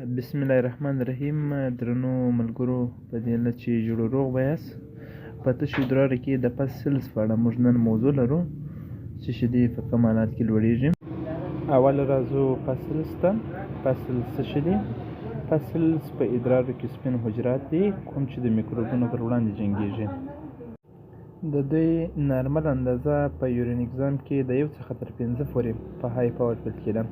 بسم الله الرحمن الرحیم. درنو ملګرو، په دې هیله چې جوړ و روغ به یاست. په تشو ادرارو کې د پسلز په اړه موږ نن موضوع لرو چې شیدې په کم حالات کې لوړېږي. اول راځو پسلز ته. پسلز څه شی دي؟ پسلز په ادرارو کې سپین حجرات دي کوم چې د میکروبونو پر وړاندې جنګېږي. د دوی نارمل اندازه په یورین اګزام کې د 1 څخه تر 5 پورې په های پاور فیل کې ده.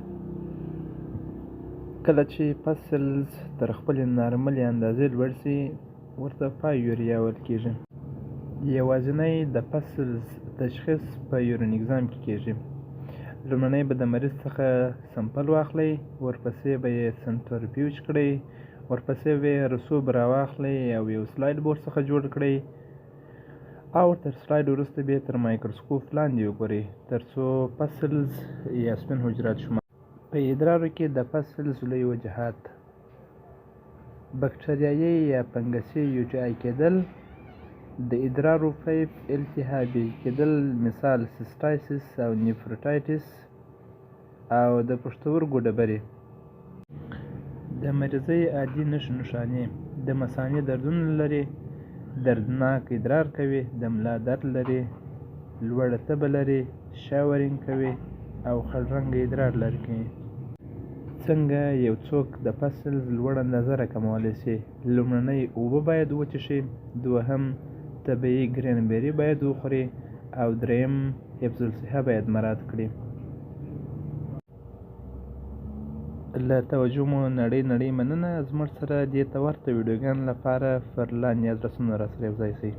کله چې پسلز تر خپلې نارملې اندازې لوړ شي ورته پایوریا ویل کېږي. یوازینی د پسلز تشخیص په یورین اګزام کې کېږي. لومړنی به د مریض څخه سمپل واخلئ، ورپسې به یې سنټریفیوج کړئ، ورپسې به یې رسوب راواخلئ او یو سلایډ بورډ څخه جوړ کړئ او تر سلایډ وروسته به یې تر مایکروسکوپ لاندې وګورئ تر څو پسلز یا سپین حجرات شمار. په ادرارو کې د پسلز لوی وجوهات: بکټریایي یا فنګسي UTI کېدل، د ادرارو پیپ التهابي کېدل مثال سیسټایټس او نیفریټایټس، او د پښتورګو ډبرې. د مریضۍ عادي نښې نښانې: د مثانې دردونه لري، دردناک ادرار کوي، د ملا درد لري، لوړه تبه لري، شاورینګ کوي او خړ رنګه ادرار لرې کوي. څنګه یو څوک د پسلز لوړ اندازه راکمولی شي؟ لومړنی اوبه باید وڅښي، دوهم طبیعي ګرینبیري باید وخوري او دریم حفظ الصحه باید مراعات کړي. له توجه مو نړۍ مننه. زموږ سره دې ته ورته ویډیوګانو لپاره پر لاندې ادرسونو راسره یوځای شئ.